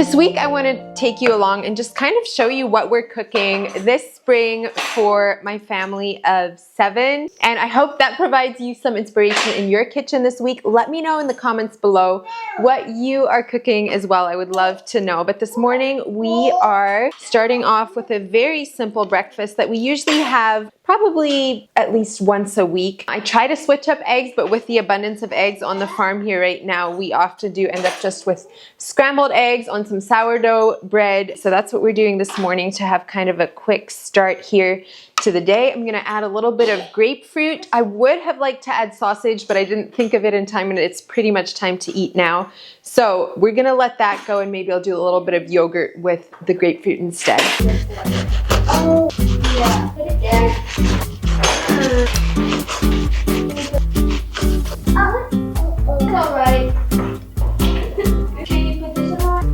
This week I want to take you along and just kind of show you what we're cooking this spring for my family of 7. And I hope that provides you some inspiration in your kitchen this week. Let me know in the comments below what you are cooking as well. I would love to know. But this morning we are starting off with a very simple breakfast that we usually have probably at least once a week. I try to switch up eggs, but with the abundance of eggs on the farm here right now, we often do end up just with scrambled eggs on some sourdough bread. So that's what we're doing this morning to have kind of a quick start here to the day. I'm gonna add a little bit of grapefruit. I would have liked to add sausage, but I didn't think of it in time, and it's pretty much time to eat now. So we're gonna let that go, and maybe I'll do a little bit of yogurt with the grapefruit instead. Oh, yeah. Put it there. It's alright. Can you put this on?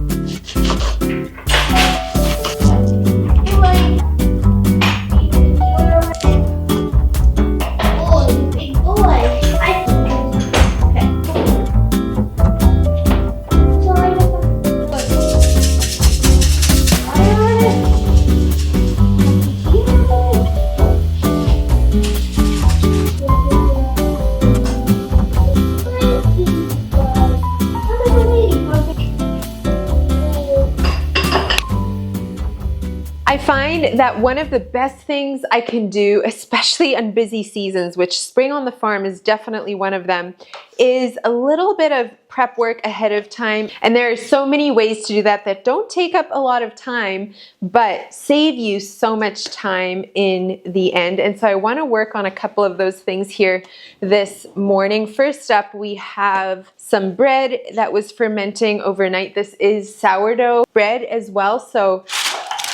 Oh, big boy. I find that one of the best things I can do, especially on busy seasons, which spring on the farm is definitely one of them, is a little bit of prep work ahead of time. And there are so many ways to do that that don't take up a lot of time, but save you so much time in the end. And so I want to work on a couple of those things here this morning. First up, we have some bread that was fermenting overnight. This is sourdough bread as well. So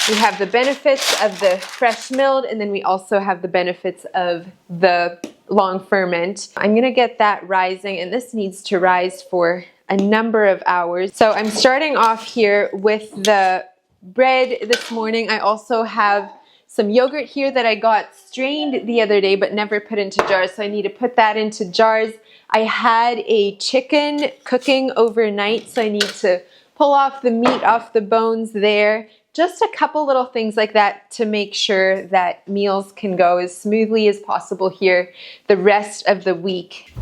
we have the benefits of the fresh milled, and then we also have the benefits of the long ferment. I'm gonna get that rising, and this needs to rise for a number of hours. So I'm starting off here with the bread this morning. I also have some yogurt here that I got strained the other day but never put into jars, so I need to put that into jars. I had a chicken cooking overnight, so I need to pull off the meat off the bones there. Just a couple little things like that to make sure that meals can go as smoothly as possible here the rest of the week.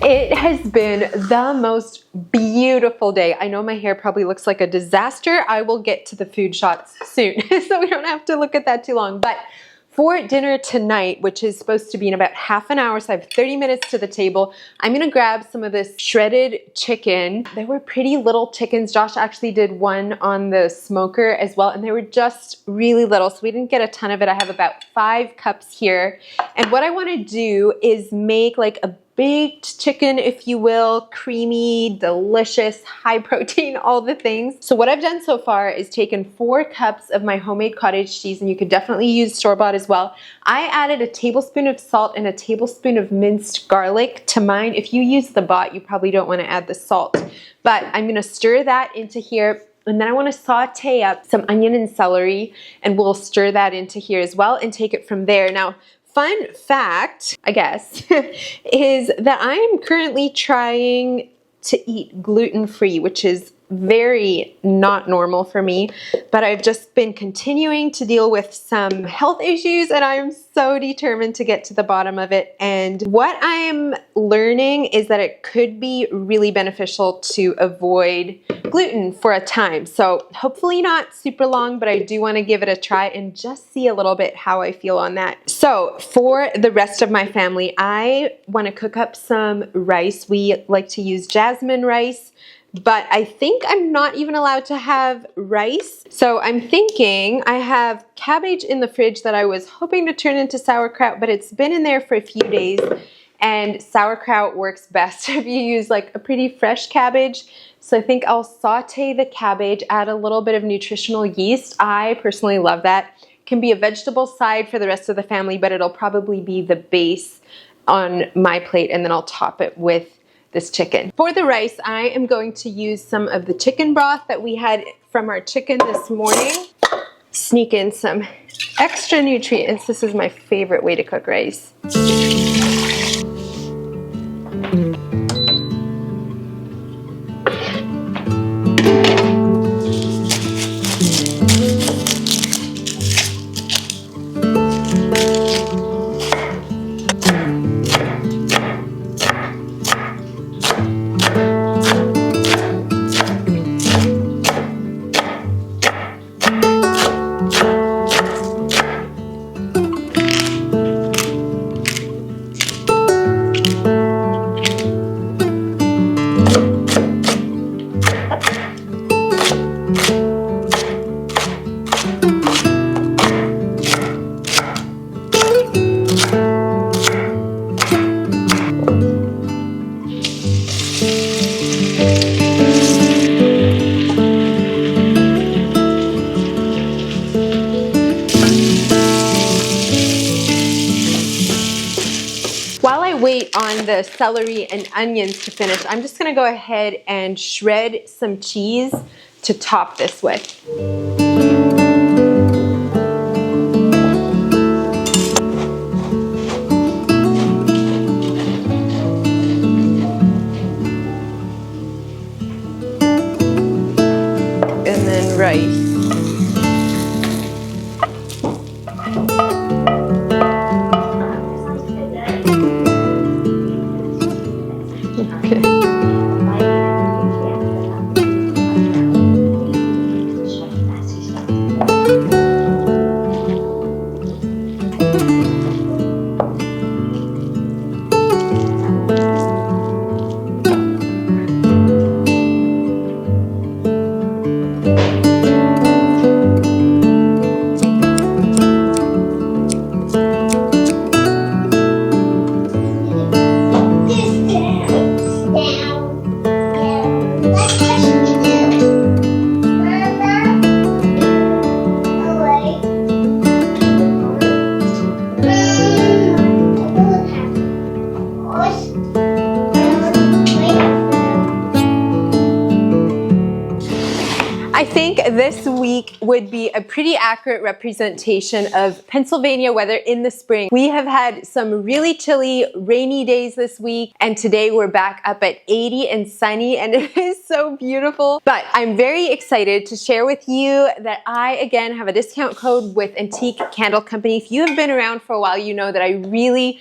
It has been the most beautiful day. I know my hair probably looks like a disaster. I will get to the food shots soon, so we don't have to look at that too long. But for dinner tonight, which is supposed to be in about half an hour, so I have 30 minutes to the table, I'm gonna grab some of this shredded chicken. They were pretty little chickens. Josh actually did one on the smoker as well, and they were just really little, so we didn't get a ton of it. I have about 5 cups here. And what I wanna do is make like a baked chicken, if you will, creamy, delicious, high protein, all the things. So what I've done so far is taken 4 cups of my homemade cottage cheese, and you could definitely use store-bought as well. I added a tablespoon of salt and a tablespoon of minced garlic to mine. If you use the bought, you probably don't want to add the salt. But I'm gonna stir that into here. And then I want to saute up some onion and celery, and we'll stir that into here as well and take it from there. Now, fun fact, I guess, is that I am currently trying to eat gluten-free, which is very not normal for me, but I've just been continuing to deal with some health issues and I'm so determined to get to the bottom of it. And what I'm learning is that it could be really beneficial to avoid gluten for a time. So hopefully not super long, but I do want to give it a try and just see a little bit how I feel on that. So for the rest of my family, I want to cook up some rice. We like to use jasmine rice, but I think I'm not even allowed to have rice. So I'm thinking I have cabbage in the fridge that I was hoping to turn into sauerkraut, but it's been in there for a few days, and sauerkraut works best if you use like a pretty fresh cabbage. So I think I'll saute the cabbage, add a little bit of nutritional yeast. I personally love that. It can be a vegetable side for the rest of the family, but it'll probably be the base on my plate, and then I'll top it with this chicken. For the rice, I am going to use some of the chicken broth that we had from our chicken this morning. Sneak in some extra nutrients. This is my favorite way to cook rice. While I wait on the celery and onions to finish, I'm just gonna go ahead and shred some cheese to top this with. And then rice. I think this week would be a pretty accurate representation of Pennsylvania weather in the spring. We have had some really chilly, rainy days this week, and today we're back up at 80 and sunny, and it is so beautiful. But I'm very excited to share with you that I, again, have a discount code with Antique Candle Company. If you have been around for a while, you know that I really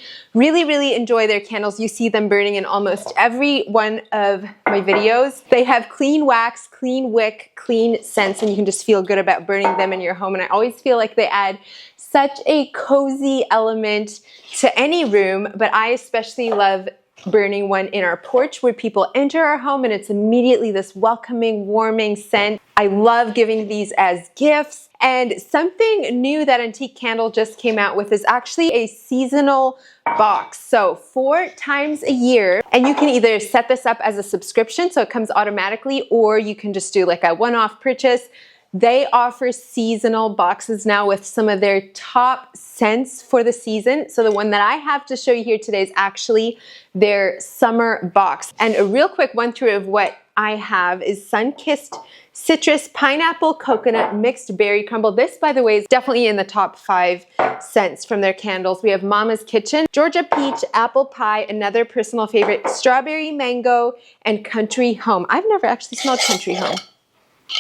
enjoy their candles. You see them burning in almost every one of my videos. They have clean wax, clean wick, clean scents, and you can just feel good about burning them in your home. And I always feel like they add such a cozy element to any room, but I especially love burning one in our porch where people enter our home and it's immediately this welcoming, warming scent. I love giving these as gifts. And something new that Antique Candle just came out with is actually a seasonal box. So 4 times a year, and you can either set this up as a subscription so it comes automatically, or you can just do like a one-off purchase. They offer seasonal boxes now with some of their top scents for the season. So the one that I have to show you here today is actually their summer box. And a real quick run through of what I have is Sun-Kissed Citrus Pineapple Coconut Mixed Berry Crumble. This, by the way, is definitely in the top 5 scents from their candles. We have Mama's Kitchen, Georgia Peach, Apple Pie, another personal favorite, Strawberry Mango, and Country Home. I've never actually smelled Country Home.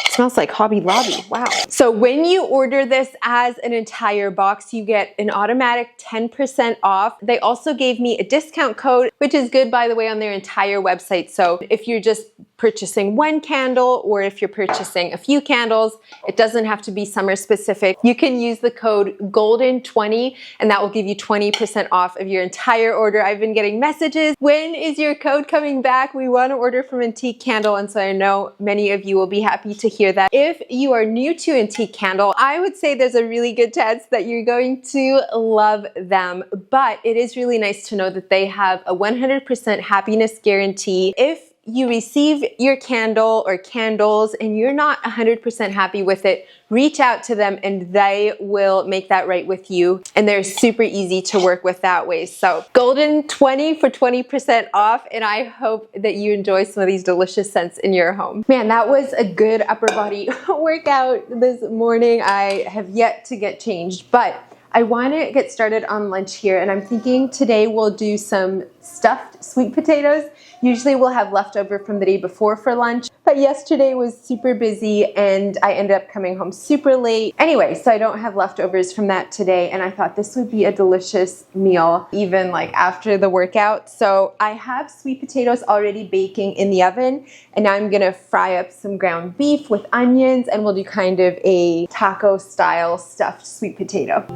It smells like Hobby Lobby. Wow. So when you order this as an entire box, you get an automatic 10% off. They also gave me a discount code, which is good, by the way, on their entire website. So if you're just purchasing one candle or if you're purchasing a few candles, it doesn't have to be summer specific. You can use the code GOLDEN20 and that will give you 20% off of your entire order. I've been getting messages. When is your code coming back? We want to order from Antique Candle, and so I know many of you will be happy to hear that. If you are new to Antique Candle, I would say there's a really good chance that you're going to love them, but it is really nice to know that they have a 100% happiness guarantee. If you receive your candle or candles and you're not 100% happy with it, reach out to them and they will make that right with you. And they're super easy to work with that way. So GOLDEN20 for 20% off, and I hope that you enjoy some of these delicious scents in your home. Man, that was a good upper body workout this morning. I have yet to get changed, but I want to get started on lunch here, and I'm thinking today we'll do some stuffed sweet potatoes. Usually we'll have leftover from the day before for lunch, but yesterday was super busy and I ended up coming home super late. Anyway, so I don't have leftovers from that today, and I thought this would be a delicious meal even like after the workout. So I have sweet potatoes already baking in the oven, and now I'm gonna fry up some ground beef with onions, and we'll do kind of a taco style stuffed sweet potato.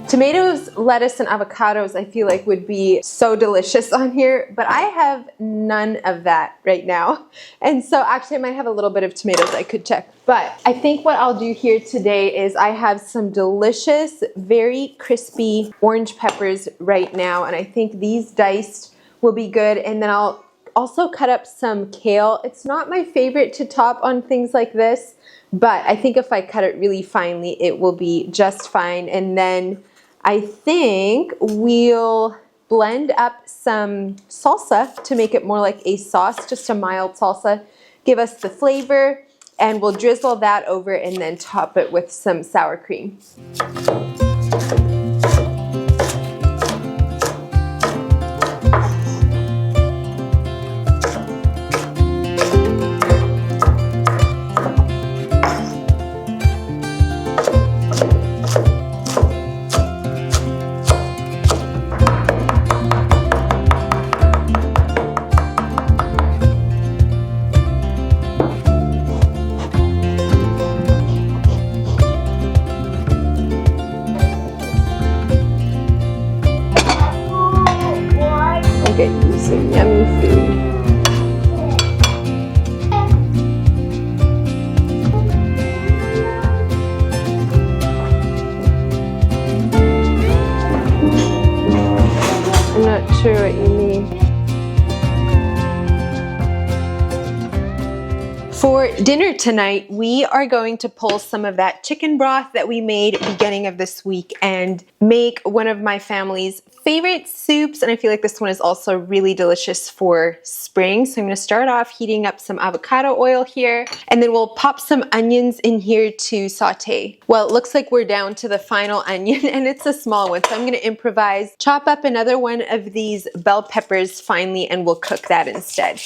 Tomatoes, lettuce, and avocados I feel like would be so delicious on here, but I have none of that right now. And so actually I might have a little bit of tomatoes I could check. But I think what I'll do here today is I have some delicious, very crispy orange peppers right now, and I think these diced will be good. And then I'll also cut up some kale. It's not my favorite to top on things like this, but I think if I cut it really finely, it will be just fine. And then I think we'll blend up some salsa to make it more like a sauce, just a mild salsa, give us the flavor, and we'll drizzle that over and then top it with some sour cream. Get you some yummy food. I'm not sure what you mean. For dinner tonight, we are going to pull some of that chicken broth that we made beginning of this week and make one of my family's favorite soups. And I feel like this one is also really delicious for spring. So I'm going to start off heating up some avocado oil here, and then we'll pop some onions in here to saute. Well, it looks like we're down to the final onion, and it's a small one. So I'm going to improvise, chop up another one of these bell peppers finely, and we'll cook that instead.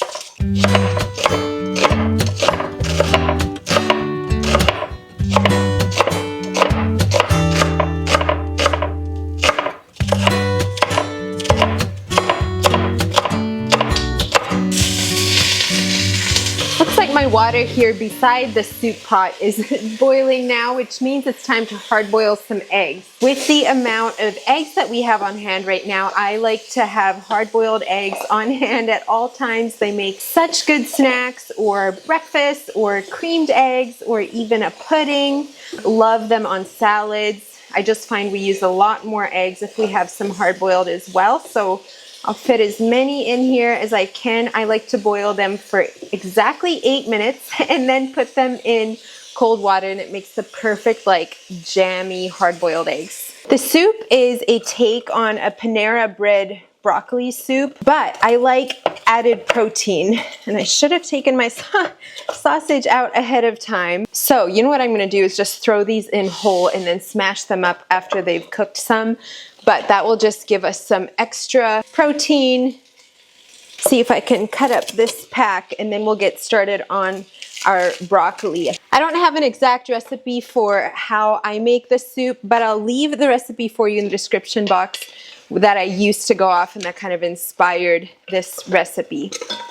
water here beside the soup pot is boiling now, which means it's time to hard boil some eggs. With the amount of eggs that we have on hand right now, I like to have hard boiled eggs on hand at all times. They make such good snacks or breakfast or creamed eggs or even a pudding. Love them on salads. I just find we use a lot more eggs if we have some hard boiled as well. So I'll fit as many in here as I can. I like to boil them for exactly 8 minutes and then put them in cold water, and it makes the perfect like jammy hard-boiled eggs. The soup is a take on a Panera Bread broccoli soup, but I like added protein, and I should have taken my sausage out ahead of time. So you know what I'm gonna do is just throw these in whole and then smash them up after they've cooked some. But that will just give us some extra protein. See if I can cut up this pack, and then we'll get started on our broccoli. I don't have an exact recipe for how I make the soup, but I'll leave the recipe for you in the description box that I used to go off and that kind of inspired this recipe.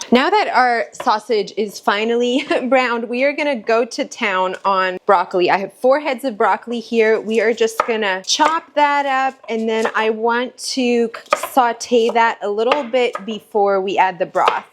Now that our sausage is finally browned, we are gonna go to town on broccoli. I have 4 heads of broccoli here. We are just gonna chop that up, and then I want to saute that a little bit before we add the broth.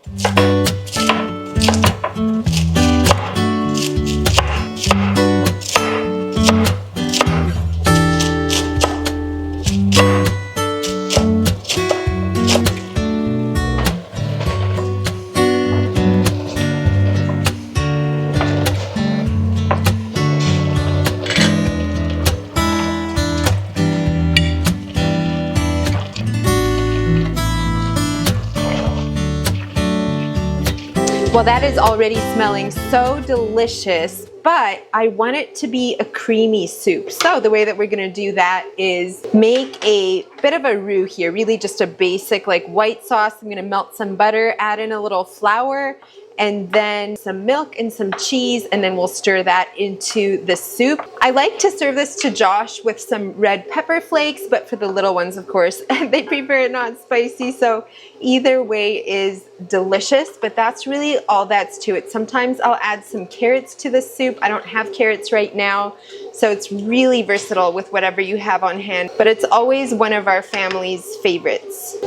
Well, that is already smelling so delicious, but I want it to be a creamy soup. So the way that we're gonna do that is make a bit of a roux here, really just a basic like white sauce. I'm gonna melt some butter, add in a little flour, and then some milk and some cheese, and then we'll stir that into the soup. I like to serve this to Josh with some red pepper flakes, but for the little ones, of course, they prefer it not spicy, so either way is delicious, but that's really all that's to it. Sometimes I'll add some carrots to the soup. I don't have carrots right now, so it's really versatile with whatever you have on hand, but it's always one of our family's favorites.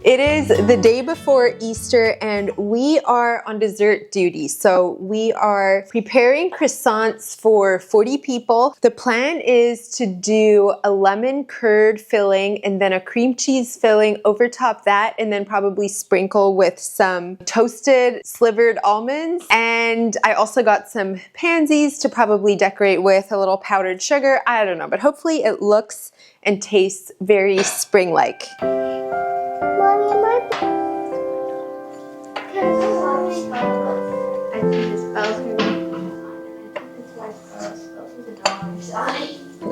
It is the day before Easter and we are on dessert duty. So we are preparing croissants for 40 people. The plan is to do a lemon curd filling and then a cream cheese filling over top that, and then probably sprinkle with some toasted slivered almonds. And I also got some pansies to probably decorate with, a little powdered sugar. I don't know, but hopefully it looks and tastes very spring-like.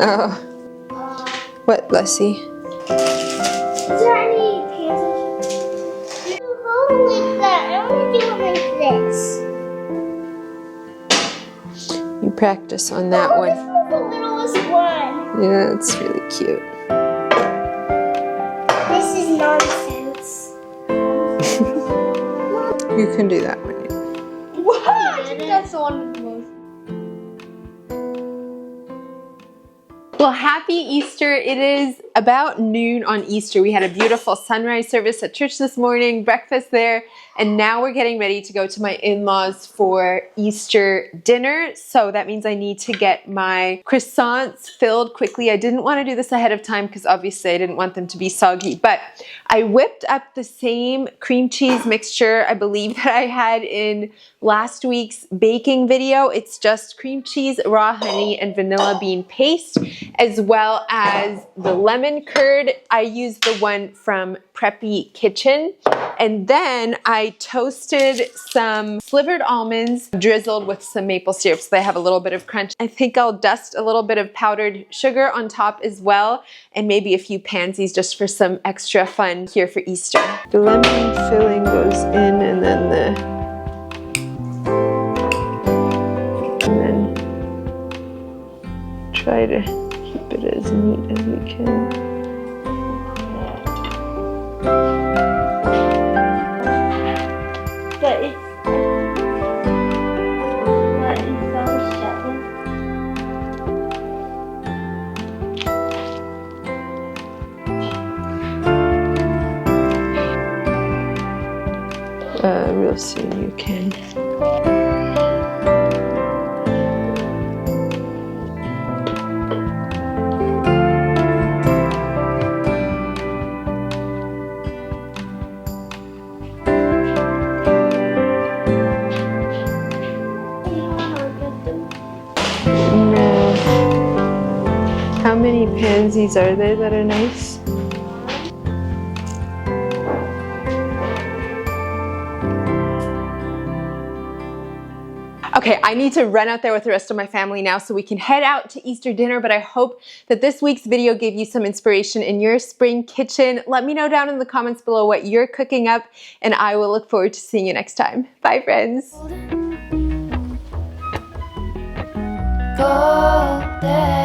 Oh. What, Leslie? Is there any pansies? Hold it like that. I want to do it like this. You practice on that one. This was the littlest one. Yeah, it's really cute. This is nonsense. You can do that one. What? I think that's the one with the most. Well, happy Easter. It is about noon on Easter. We had a beautiful sunrise service at church this morning, breakfast there, and now we're getting ready to go to my in-laws for Easter dinner. So that means I need to get my croissants filled quickly. I didn't want to do this ahead of time because obviously I didn't want them to be soggy, but I whipped up the same cream cheese mixture I believe that I had in last week's baking video. It's just cream cheese, raw honey, and vanilla bean paste. as well as the lemon curd. I used the one from Preppy Kitchen. And then I toasted some slivered almonds, drizzled with some maple syrup so they have a little bit of crunch. I think I'll dust a little bit of powdered sugar on top as well, and maybe a few pansies just for some extra fun here for Easter. The lemon filling goes in, and then try to keep it as neat as we can. But it's so shallow. Real soon you can. How many pansies are there that are nice? Okay, I need to run out there with the rest of my family now so we can head out to Easter dinner, but I hope that this week's video gave you some inspiration in your spring kitchen. Let me know down in the comments below what you're cooking up, and I will look forward to seeing you next time. Bye, friends. Golden.